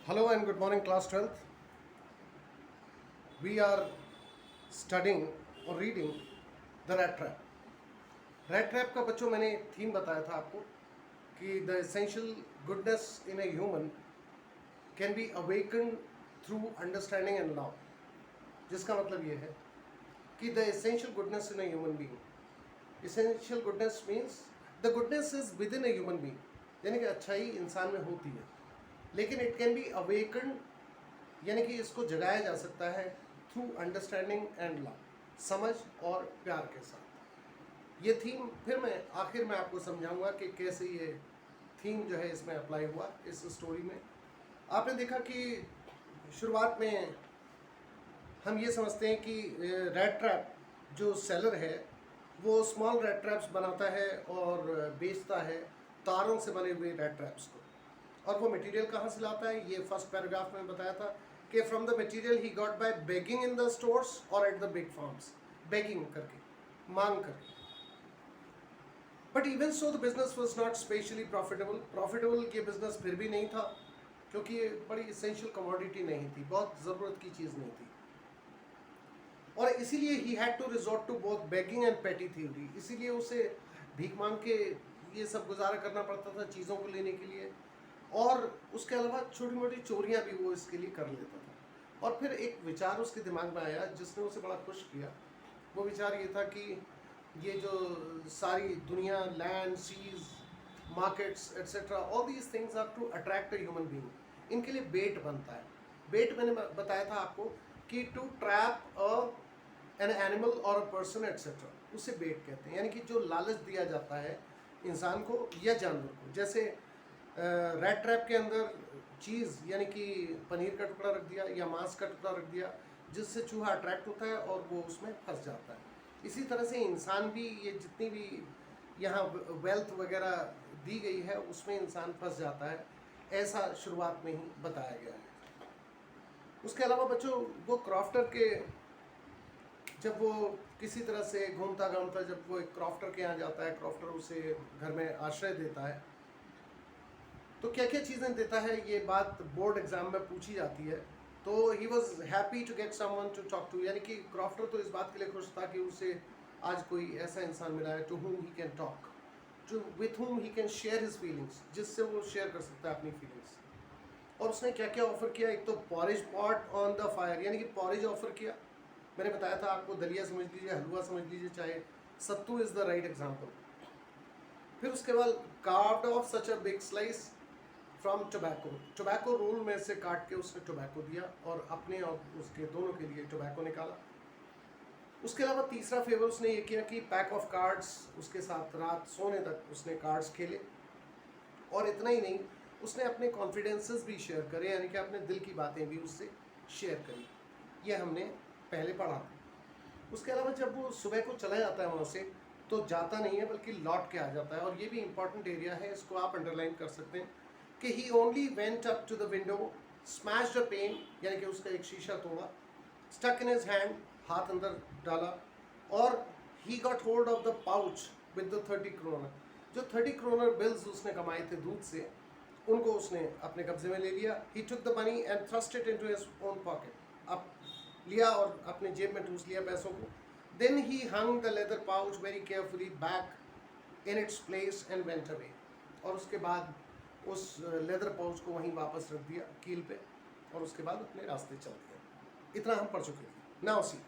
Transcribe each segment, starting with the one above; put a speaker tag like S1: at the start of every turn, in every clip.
S1: Hello and good morning, class 12th. We are studying or reading The Rat Trap. Rat Trap का बच्चों मैंने theme बताया था आपको कि the essential goodness in a human can be awakened through understanding and love. जिसका मतलब ये है कि the essential goodness in a human being. Essential goodness means the goodness is within a human being. यानी कि अच्छाई इंसान में होती है, लेकिन इट कैन बी अवेकन्ड यानी कि इसको जगाया जा सकता है थ्रू अंडरस्टैंडिंग एंड लव, समझ और प्यार के साथ। ये थीम फिर मैं आखिर में आपको समझाऊंगा कि कैसे ये थीम जो है इसमें अप्लाई हुआ इस स्टोरी में। आपने देखा कि शुरुआत में हम ये समझते हैं कि रैट ट्रैप जो सेलर है वो स्मॉल रैट ट्रैप्स बनाता है और बेचता है तारों से बने हुए रैट ट्रैप्स को। और वो मटेरियल कहाँ से लाता है, ये फर्स्ट पैराग्राफ में बताया था कि from the material he got by begging in the stores और at the big farms, begging करके, मांग करके। But even so the business was not specially profitable ये बिजनेस फिर भी नहीं था, क्योंकि ये बड़ी इसेंशियल कमोडिटी नहीं थी, बहुत ज़रूरत की चीज़ नहीं थी। और इसीलिए ही had to resort to both begging and petty thievery, इसीलिए उसे भीख मांग के ये सब गुजारा करना पड़ता था चीज़ों को लेने के लिए, और उसके अलावा छोटी मोटी चोरियां भी वो इसके लिए कर लेता था। और फिर एक विचार उसके दिमाग में आया जिसने उसे बड़ा खुश किया। वो विचार ये था कि ये जो सारी दुनिया, land, seas, markets etcetera, all these things are to attract a human being, इनके लिए बेट बनता है। बेट मैंने बताया था आपको कि टू ट्रैप एन एनिमल और अ पर्सन एट्सेट्रा, उसे बेट कहते हैं। यानी कि जो लालच दिया जाता है इंसान को या जानवर को। जैसे रैट ट्रैप के अंदर चीज़ यानी कि पनीर का टुकड़ा रख दिया या मांस का टुकड़ा रख दिया, जिससे चूहा अट्रैक्ट होता है और वो उसमें फंस जाता है। इसी तरह से इंसान भी, ये जितनी भी यहाँ वेल्थ वगैरह दी गई है उसमें इंसान फंस जाता है, ऐसा शुरुआत में ही बताया गया है। उसके अलावा बच्चों वो क्रॉफ्टर के, जब वो किसी तरह से घूमता घामता जब वो एक क्रॉफ्टर के यहाँ जाता है, क्रॉफ्टर उसे घर में आश्रय देता है, तो क्या क्या चीज़ें देता है ये बात बोर्ड एग्जाम में पूछी जाती है। तो he was happy to get someone to talk to, यानी कि क्रॉफ्टर तो इस बात के लिए खुश था कि उसे आज कोई ऐसा इंसान मिला है to whom he can talk, to with whom he can share his feelings, जिससे वो शेयर कर सकता है अपनी फीलिंग्स। और उसने क्या क्या ऑफर किया, एक तो porridge pot on the fire, यानी कि पॉरेज ऑफर किया। मैंने बताया था आपको, दलिया समझ लीजिए, हलवा समझ लीजिए, चाहे सत्तू इज़ द राइट एग्जाम्पल। फिर उसके बाद carved off such a big slice from tobacco roll में से काट के उसने टोबैको दिया और अपने और उसके दोनों के लिए टोबैको निकाला। उसके अलावा तीसरा फेवर उसने ये किया कि पैक ऑफ कार्ड्स, उसके साथ रात सोने तक उसने कार्ड्स खेले। और इतना ही नहीं, उसने अपने कॉन्फिडेंसेस भी शेयर करे, यानी कि अपने दिल की बातें भी उससे शेयर करी। ये हमने पहले पढ़ा। उसके अलावा जब वो सुबह को चला जाता है वहाँ से, तो जाता नहीं है बल्कि लौट के आ जाता है। और ये भी इंपॉर्टेंट एरिया है, इसको आप अंडरलाइन कर सकते हैं कि he only went up to the window, smashed a pane, यानी कि उसका एक शीशा तोड़ा, स्टक इन हिज हैंड, हाथ अंदर डाला, और he got hold of the pouch with the 30 करोनर, जो 30 करोनर बिल्स उसने कमाए थे दूध से, उनको उसने अपने कब्जे में ले लिया। He took the money and thrust it into his own pocket, अब लिया और अपने जेब में ठूस लिया पैसों को। Then he hung the leather pouch very carefully back in its place and went away, और उसके बाद उस लेदर पाउच को वहीं वापस रख दिया कील पे, और उसके बाद अपने रास्ते चल दिए। इतना हम पढ़ चुके थे। Now see,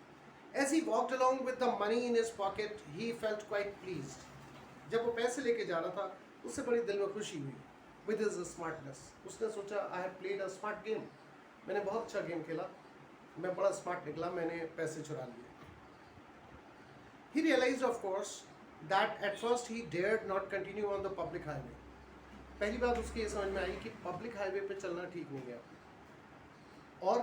S1: as he walked along with the money in his pocket he felt quite pleased, जब वो पैसे लेके जा रहा था उससे बड़ी दिल में खुशी हुई। विद हिज स्मार्टनेस, उसने सोचा I have played a smart game, मैंने बहुत अच्छा गेम खेला, मैं बड़ा स्मार्ट निकला, मैंने पैसे चुरा लिए। He realized of course that at first he dared not continue on the public highway. पहली बात उसकी ये समझ में आई कि पब्लिक हाईवे पे चलना ठीक नहीं है, और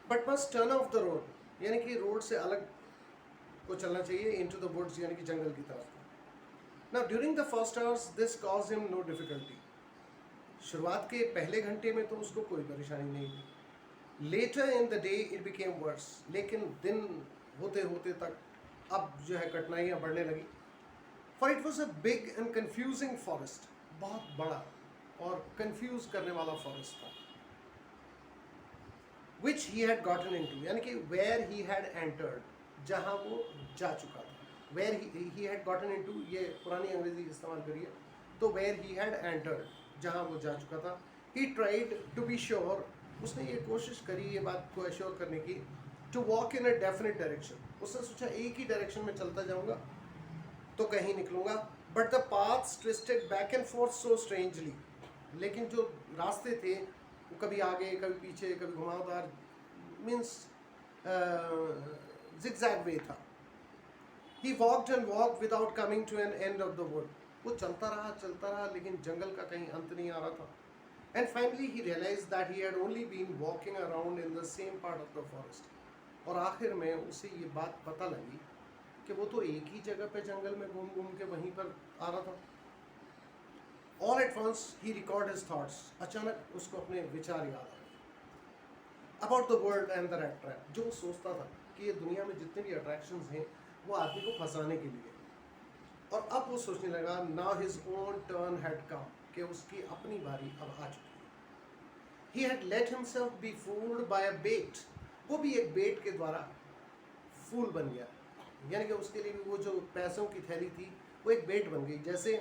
S1: but must turn off the road, यानी कि रोड से अलग को चलना चाहिए, इनटू द वुड्स, यानी कि जंगल की तरफ। Now during the first hours this caused him no difficulty, शुरुआत के पहले घंटे में तो उसको कोई परेशानी नहीं हुई। Later in the day it became worse, लेकिन दिन होते होते तक अब जो है कठिनाइयाँ बढ़ने लगी। For it was a big and confusing forest, बहुत बड़ा और कंफ्यूज करने वाला फॉरेस्ट था। विच ही हैड गॉटन इनटू, यानी कि वेयर ही हैड एंटर्ड, जहाँ वो जा चुका था. Where he had gotten into, ये पुरानी अंग्रेजी इस्तेमाल करिए, तो वेयर ही हैड एंटर्ड, जहाँ वो जा चुका था. He tried to be sure, उसने ये कोशिश करी ये बात को एश्योर करने की, to walk in a definite direction, उसने सोचा एक ही डायरेक्शन में चलता जाऊंगा तो कहीं निकलूंगा. But the paths twisted back and forth so strangely, लेकिन जो रास्ते थे वो कभी आगे कभी पीछे कभी घुमावदार, मीन्स zigzag वे था. He walked and walked without coming to an end of the wood. वो चलता रहा लेकिन जंगल का कहीं अंत नहीं आ रहा था. And finally he realized that he had only been walking around in the same part of the forest. और आखिर में उसे ये बात पता लगी कि वो तो एक ही जगह पे जंगल में घूम घूम के वहीं पर आ रहा था. All at once he recalled his thoughts. अचानक उसको अपने विचार याद आ गए. About the world and the rat trap. जो वो सोचता था कि ये दुनिया में जितने भी अट्रैक्शंस हैं वो आदमी को फंसाने के लिए, और अब वो सोचने लगा now his own turn had come, कि उसकी अपनी बारी अब आ चुकी है. He had let himself be fooled by a bait. वो भी एक बेट के द्वारा फूल बन गया, यानी कि उसके लिए भी वो जो पैसों की थैली थी वो एक बेट बन गई. जैसे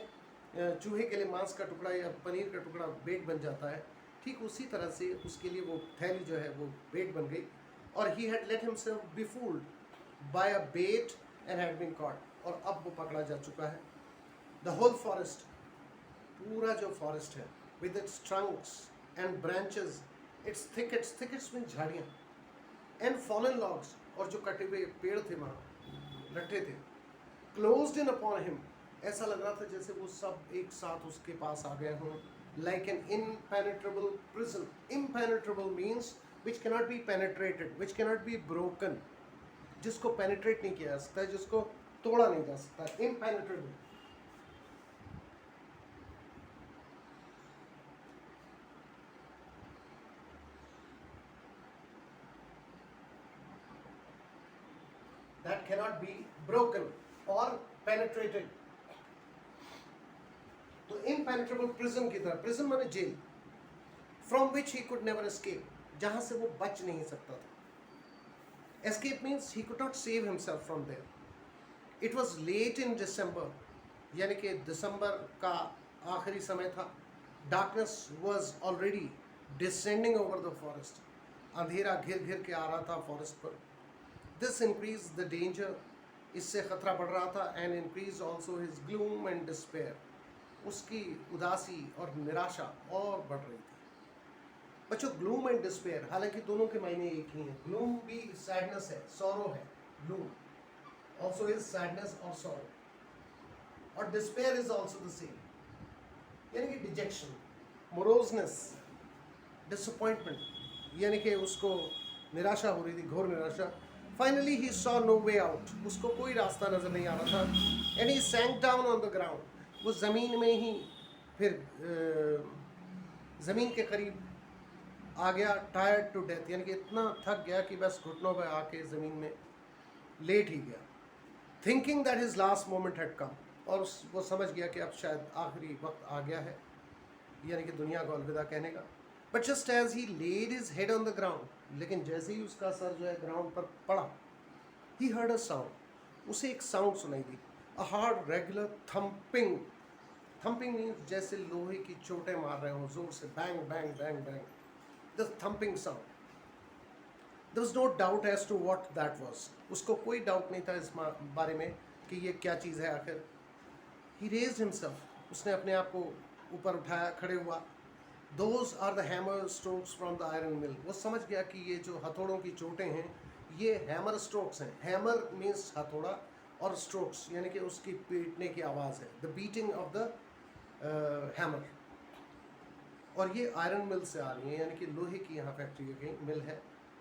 S1: चूहे के लिए मांस का टुकड़ा या पनीर का टुकड़ा बेट बन जाता है, ठीक उसी तरह से उसके लिए वो थैली जो है वो बेट बन गई. और he had let himself be fooled by a bait and had been caught, और अब वो पकड़ा जा चुका है. The whole forest, पूरा जो फॉरेस्ट है, with its trunks and branches, its thickets में झाड़ियाँ, and fallen logs, और जो कटे हुए पेड़ थे वहाँ रखे थे, closed in upon him, ऐसा लग रहा था जैसे वो सब एक साथ उसके पास आ गए हों. Like an impenetrable prison. Impenetrable means which cannot be penetrated, which cannot be broken, जिसको penetrate नहीं किया जा सकता, जिसको तोड़ा नहीं जा सकता. Impenetrable. That cannot be broken or penetrated. तो impenetrable prison की तरह, prison माने jail, from which he could never escape, जहाँ से वो बच नहीं सकता था. Escape means he could not save himself from there. It was late in December, यानी कि दिसंबर का आखिरी समय था. Darkness was already descending over the forest. अंधेरा घिर घिर के आ रहा था फॉरेस्ट पर. This increased the danger, इससे खतरा बढ़ रहा था, and increased also his gloom and despair. उसकी उदासी और निराशा और बढ़ रही थी. बच्चों, ग्लूम एंड डिस्पेयर, हालांकि दोनों के मायने एक ही हैं. ग्लूम भी सैडनेस है, सॉरो है. ग्लूम ऑल्सो इज सैडनेस और सॉरो, और despair is also the same, यानी कि डिजेक्शन, मोरोजनेस, डिसअपॉइंटमेंट, यानी कि उसको निराशा हो रही थी, घोर निराशा. Finally he saw no way out, उसको कोई रास्ता नजर नहीं आ रहा था. And he sank down on the ground, वो ज़मीन में ही फिर ज़मीन के करीब आ गया. टायर्ड टू डेथ, यानी कि इतना थक गया कि बस घुटनों पर आके ज़मीन में लेट ही गया. Thinking that his last moment had come, और वो समझ गया कि अब शायद आखिरी वक्त आ गया है, यानी कि दुनिया को अलविदा कहने का. But just as he laid his head on the ground, लेकिन जैसे ही उसका सर जो है ग्राउंड पर पड़ा, ही हर्ड अ साउंड, उसे एक साउंड सुनाई दी. A hard regular thumping. Thumping means जैसे लोहे की चोटें मार रहे हो जोर से, bang bang bang bang, the thumping sound. There was no doubt as to what that was. उसको कोई डाउट नहीं था इस बारे में कि ये क्या चीज़ है आखिर. He raised himself, उसने अपने आप को ऊपर उठाया, खड़े हुआ. Those are the hammer strokes from the iron mill. वो समझ गया कि ये जो हथौड़ों की चोटें हैं ये हैमर स्ट्रोक्स हैं. हैमर मीन्स हथौड़ा, और स्ट्रोक्स यानी कि उसकी पीटने की आवाज़ है. The beating of the hammer, और ये आयरन मिल से आ रही है, यानी कि लोहे की यहाँ फैक्ट्री की मिल है.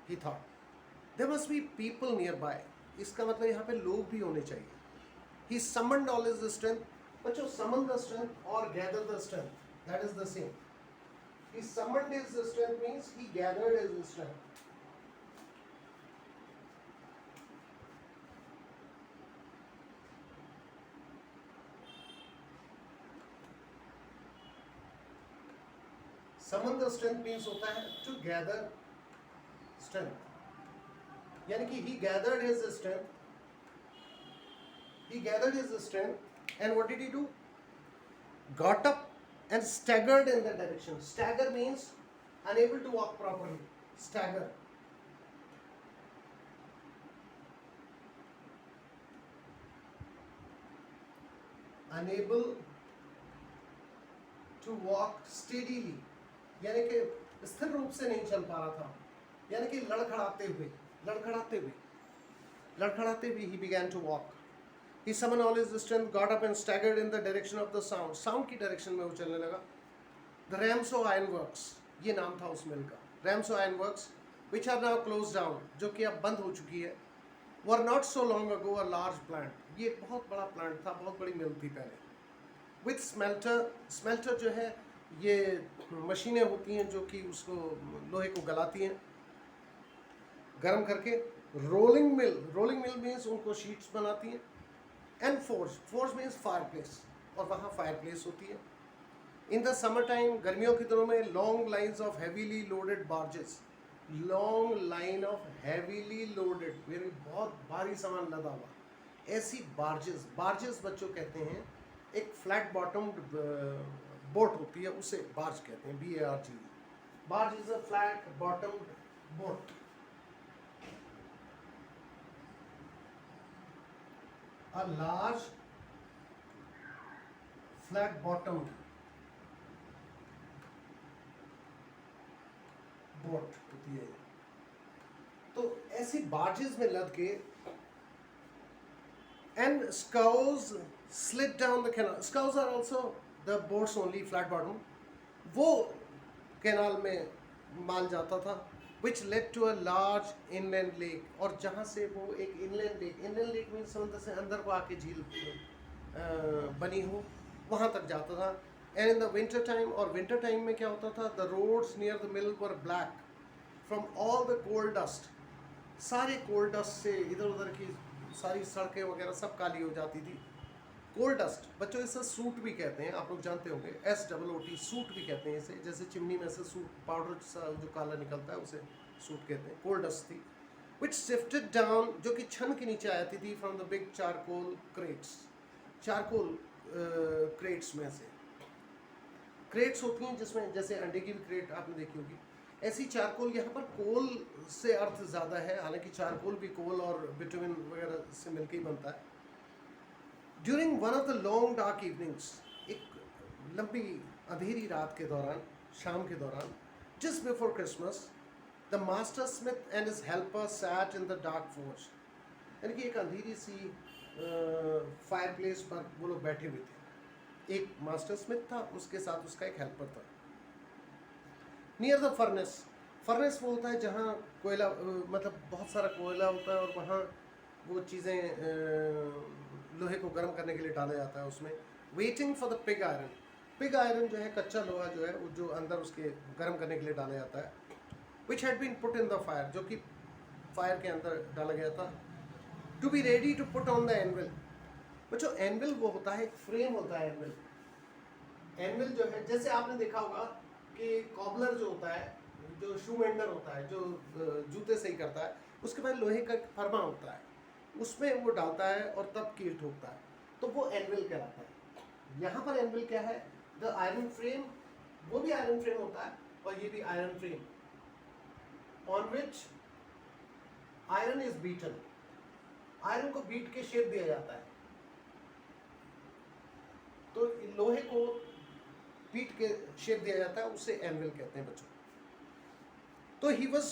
S1: He thought there must be people near by, इसका मतलब यहाँ पे लोग भी होने चाहिए. He summoned all is the strength. बच्चों, समन द स्ट्रेंथ और gather the strength, that is the same. He summoned is the strength means he gathered is the strength. Summon the strength means होता है to gather strength, यानी कि he gathered his strength, and what did he do? Got up and staggered in the direction. Stagger means unable to walk properly. Stagger. Unable to walk steadily, यानी कि स्थिर रूप से नहीं चल पा रहा था, यानी कि लड़खड़ाते हुए he began to walk. He summoned all his strength, got up and staggered in the direction of the sound. Sound की डायरेक्शन में वो चलने लगा. The Ramsau Iron Works, ये नाम था उस मिल का. Ramsau Iron Works, which are now closed down, जो कि अब बंद हो चुकी है, were not so long ago a large plant. ये बहुत बड़ा प्लांट था, बहुत बड़ी मिल थी पहले. With smelter जो है ये मशीनें होती हैं जो कि उसको लोहे को गलाती हैं गर्म करके. रोलिंग मिल मीन्स उनको शीट्स बनाती हैं. एंड फोर्ज मीन्स फायरप्लेस, और वहाँ फायरप्लेस होती है. इन द समर टाइम, गर्मियों के दिनों में, long lines of heavily loaded barges, long line of heavily loaded, यानी बहुत भारी सामान लदा हुआ, ऐसी बार्जेस बच्चों कहते हैं. एक फ्लैट बॉटम्ड बोट होती है, उसे बार्ज कहते हैं, BARG. Barge is a flat बॉटम्ड boat. A large flat bottomed boat होती है. तो ऐसी बार्जेस में लद के, and scows slid down the canal. Scows are also the boats only, flat bottom. वो कैनाल में माल जाता था, which led to a large inland lake. और जहाँ से वो एक inland lake में समुद्र से अंदर को आके झील बनी हो, वहाँ तक जाता था. And in the winter time, और winter time में क्या होता था, the roads near the mill were black from all the coal dust. सारे coal dust से इधर उधर की सारी सड़कें वगैरह सब काली हो जाती थी. कोल डस्ट बच्चों इसे सूट भी कहते हैं, आप लोग जानते होंगे, SOOT सूट भी कहते हैं इसे. जैसे चिमनी में से सूट पाउडर सा जो काला निकलता है उसे सूट कहते हैं. कोल डस्ट थी विच शिफ्टेड डाउन, जो कि छन के नीचे आती थी from the big charcoal crates में से. क्रेट्स होती हैं जिसमें जैसे अंडे की भी क्रेट आपने देखी होगी, ऐसी चारकोल. यहाँ पर कोल से अर्थ ज़्यादा है, हालांकि चारकोल भी कोल और विटामिन वगैरह से मिलकर ही बनता है. During one of the long dark evenings, एक लंबी अंधेरी रात के दौरान, शाम के दौरान, just before Christmas, the master smith and his helper sat in the dark forge. यानी कि एक अंधेरी सी फायरप्लेस पर वो लोग बैठे हुए थे. एक मास्टर स्मिथ था, उसके साथ उसका एक हेल्पर था. नियर द फर्नेस वो होता है जहाँ कोयला, मतलब बहुत सारा कोयला होता है और वहाँ वो चीज़ें लोहे को गर्म करने के लिए डाला जाता है उसमें. Waiting for the pig iron जो है कच्चा लोहा जो है वो जो अंदर उसके गर्म करने के लिए डाला जाता है. Which had been put in the fire, जो कि फायर के अंदर डाला गया था. To be ready to put on the anvil. बच्चों एनविल वो होता है, एक फ्रेम होता है. एनविल जो है, जैसे आपने देखा होगा कि कॉबलर जो होता है, जो शू मेंडर होता है, जो जूते सही करता है, उसके बाद लोहे का फरमा होता है, उसमें वो डालता है और तब कील ठोकता है, तो वो एनविल कहलाता है. यहाँ पर एनविल क्या है, द आयरन फ्रेम, वो भी आयरन फ्रेम होता है और ये भी iron frame, on which iron is beaten. Iron को बीट के शेप दिया जाता है. तो लोहे को बीट के शेप दिया जाता है, उसे एनविल कहते हैं बच्चों. तो he was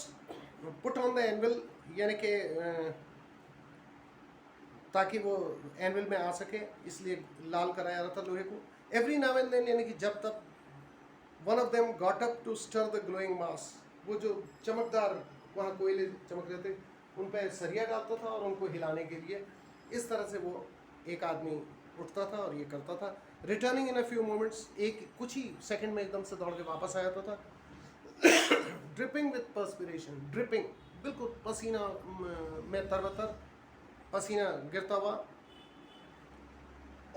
S1: put on the anvil, यानी कि ताकि वो एनविल में आ सके, इसलिए लाल कराया जा रहा था लोहे को. एवरी नाउ एंड देन, यानी कि जब तक one of them got up to stir the glowing mass, वो जो चमकदार वहाँ कोयले चमक रहे थे उन पर सरिया डालता था और उनको हिलाने के लिए इस तरह से वो एक आदमी उठता था और ये करता था. Returning in a few moments, एक कुछ ही सेकंड में एकदम से दौड़ के वापस आ जाता था. ड्रिपिंग विद पर्सपिरेशन, ड्रिपिंग बिल्कुल पसीना में तरबतर पसीना गिरता हुआ.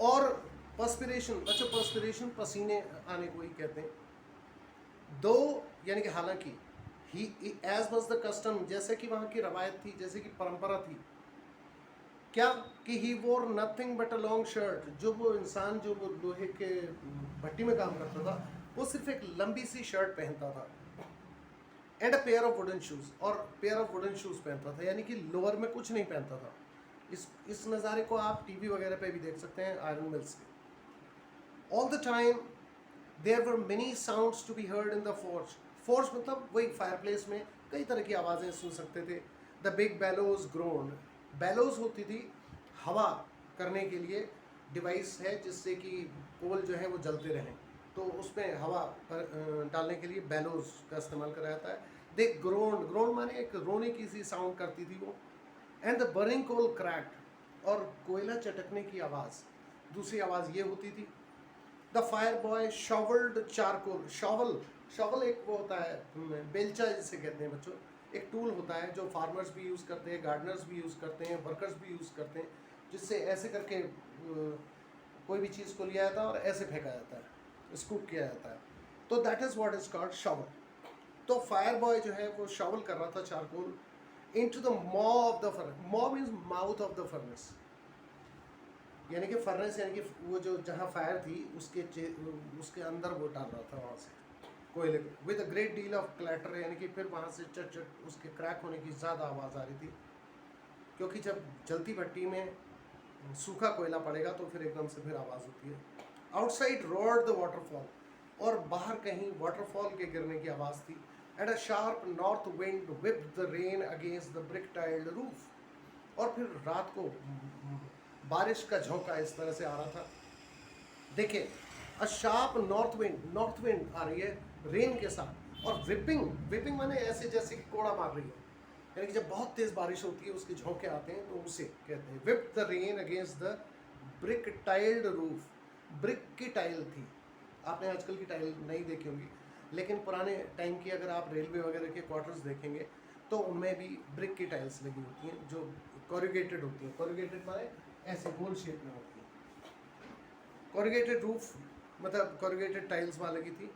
S1: और पर्सपिरेशन, अच्छा पर्सपिरेशन पसीने आने को ही कहते हैं. दो यानी कि हालांकि ही एज वॉज द कस्टम, जैसे कि वहाँ की रवायत थी, जैसे कि परंपरा थी, क्या कि ही वोर nothing but a long shirt. जो वो इंसान जो वो लोहे के भट्टी में काम करता था, वो सिर्फ एक लंबी सी शर्ट पहनता था, and a pair of wooden shoes, और पेयर ऑफ वुडन शूज पहनता था, यानी कि लोअर में कुछ नहीं पहनता था। इस नज़ारे को आप टीवी वगैरह पे भी देख सकते हैं आयरन मिल्स के। All the time there were many sounds to be heard in the forge. Forge मतलब वही फायरप्लेस में कई तरह की आवाज़ें सुन सकते थे। The big bellows grown, bellows होती थी हवा करने के लिए डिवाइस है, जिससे कि कोल जो है वो जलते रहें, तो उसमें हवा डालने के लिए बेलोज का इस्तेमाल करा जाता है। दे ग्रोन, ग्रोन माने एक रोने की सी साउंड करती थी वो। And the burning coal cracked, और कोयला चटकने की आवाज़, दूसरी आवाज़ ये होती थी। The fire boy shovelled charcoal, shovel, shovel एक वो होता है बेलचा जिसे कहते हैं बच्चों, एक टूल होता है जो फार्मर्स भी यूज़ करते हैं, गार्डनर्स भी यूज़ करते हैं, वर्कर्स भी यूज़ करते हैं, जिससे ऐसे करके कोई भी चीज़ को लिया जाता है और ऐसे फेंका जाता है, स्कूप किया जाता है, तो that is what is called shovel. तो फायर बॉय जो है वो शॉवल कर रहा था चारकोल इनटू द मॉ ऑफ द फर्नेस, मॉ means mouth of the furnace, यानी कि फर्नेस यानी कि वो जो जहाँ फायर थी उसके अंदर वो डाल रहा था वहाँ से कोयले को, with a great deal of clatter, यानी कि फिर वहाँ से चट चट उसके क्रैक होने की ज़्यादा आवाज़ आ रही थी, क्योंकि जब जलती भट्टी में सूखा कोयला पड़ेगा तो फिर एकदम से फिर आवाज़ होती है। आउटसाइड रोड द वाटरफॉल, और बाहर कहीं वाटरफॉल के गिरने की आवाज़ थी। And a sharp north wind whip the rain against the brick tiled roof, और फिर रात को बारिश का झोंका इस तरह से आ रहा था। देखिए, अ शार्प नॉर्थ विंड आ रही है रेन के साथ, और विपिंग, विपिंग माने ऐसे जैसे कि कोड़ा मार रही है, यानी कि जब बहुत तेज बारिश होती है उसके झोंके आते हैं तो उसे कहते हैं whip the rain against the brick tiled roof. Brick की टाइल थी, आपने आजकल की टाइल नहीं देखी होंगी, लेकिन पुराने टाइम की अगर आप रेलवे वगैरह के क्वार्टर्स देखेंगे तो उनमें भी ब्रिक की टाइल्स लगी होती हैं जो कोरुगेटेड होती हैं। कोरुगेटेड माने ऐसे गोल शेप में होती है। कोरुगेटेड रूफ मतलब कोरुगेटेड टाइल्स वहाँ लगी थी।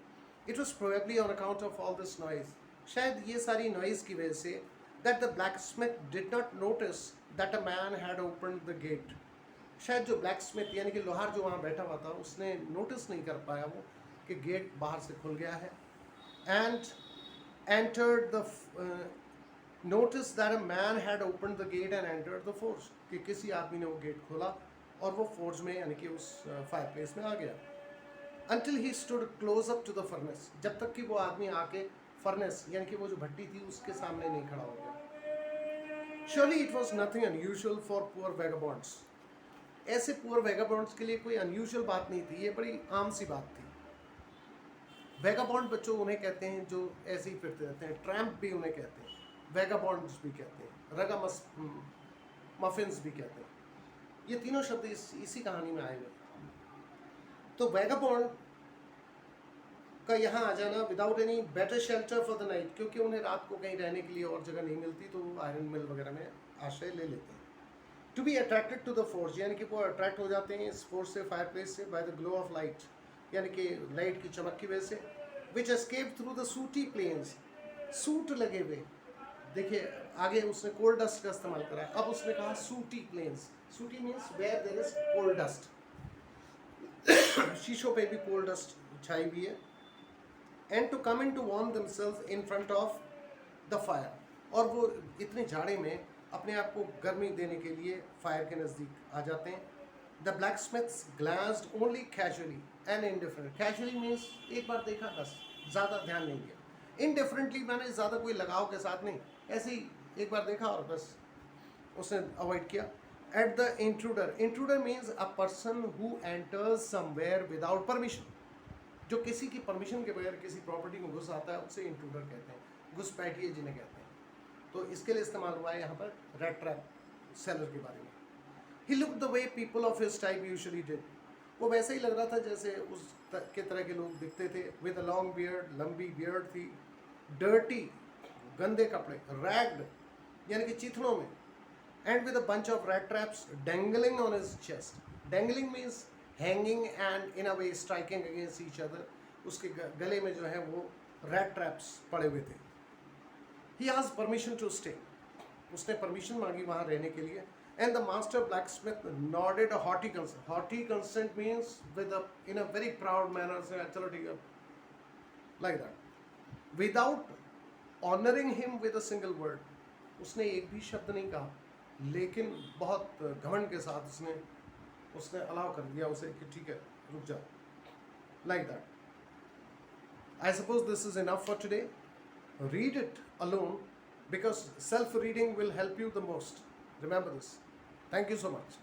S1: It was probably on account of all this noise, शायद ये सारी नॉइज़ की वजह से that the blacksmith did not notice that a man had opened the gate, शायद जो ब्लैकस्मिथ यानी कि लोहार जो वहाँ बैठा हुआ था उसने नोटिस नहीं कर पाया वो कि गेट बाहर से खुल गया है। And entered the notice that a man had opened the gate and entered the forge, कि किसी आदमी ने वो गेट खोला और वो फोर्ज में यानी कि उस फायर प्लेस में आ गया। Until he stood close up to the furnace, जब तक कि वो आदमी आके फर्नेस यानी कि वो जो भट्टी थी उसके सामने नहीं खड़ा हो गया। Surely it was nothing unusual for poor vagabonds, ऐसे पुअर वैगाबॉन्ड्स के लिए कोई अनयूजुअल बात नहीं थी, ये बड़ी आम सी बात थी। वैगाबॉन्ड बच्चों उन्हें कहते हैं जो ऐसे ही फिरते रहते हैं, ट्रैम्प भी उन्हें कहते हैं, वैगाबॉन्ड्स भी कहते हैं, रगामस मफिन्स भी कहते हैं, ये तीनों शब्द इसी कहानी में आए हुए। तो वैगाबॉन्ड का यहाँ आ जाना without any better shelter for the night, क्योंकि उन्हें रात को कहीं रहने के लिए और जगह नहीं मिलती तो वो आयरन मिल वगैरह में आश्रय ले लेते हैं। To be attracted to the force, यानी कि वो अट्रैक्ट हो जाते हैं इस फोर्स से, फायर प्लेस से, by the glow of light, यानी कि लाइट की चमक की वजह से, which escape through the sooty panes, soot लगे हुए। देखिए आगे उसने कोल डस्ट का इस्तेमाल करा, अब उसने कहा sooty panes, sooty means where there is coal dust, शीशों पे भी कोल डस्ट छाई हुई है। And to come in to warm themselves in front of the fire, और वो इतने जाड़े में अपने आप को गर्मी देने के लिए फायर के नज़दीक आ जाते हैं। The black Smiths glanced only casually and indifferent, casually means एक बार देखा बस, ज़्यादा ध्यान नहीं दिया। इनडिफरेंटली मैंने ज़्यादा कोई लगाव के साथ नहीं, ऐसे ही एक बार देखा और बस उसने अवॉइड किया। At the intruder, intruder means a person who enters somewhere without permission, जो किसी की परमिशन के बगैर किसी प्रॉपर्टी में घुस आता है उसे इंट्रूडर कहते हैं, घुसपैठिए जिन्हें कहते हैं। तो इसके लिए इस्तेमाल हुआ है यहाँ पर रेड ट्रैप सेलर के बारे में। He look the way people of his type usually did, वो वैसे ही लग रहा था जैसे उस के तरह के लोग दिखते थे। विद अ लॉन्ग बियर्ड, लंबी बियर्ड थी। डर्टी, गंदे कपड़े। रैग्ड यानी कि चिथड़ों में। And with a bunch of red traps dangling on his chest, dangling means hanging and in a way striking against each other, उसके गले में जो है वो रेड ट्रैप्स पड़े हुए थे। He asked permission to stay. उसने परमिशन मांगी वहाँ रहने के लिए. And the master blacksmith nodded a haughty consent. Haughty consent means in a very proud manner, say, "चलो ठीक है," like that, without honoring him with a single word. उसने एक भी शब्द नहीं कहा, लेकिन बहुत घमंड के साथ उसने अलाउ कर दिया उसे कि ठीक है रुक जाओ, like that. I suppose this is enough for today. Read it alone because self-reading will help you the most. Remember this. Thank you so much.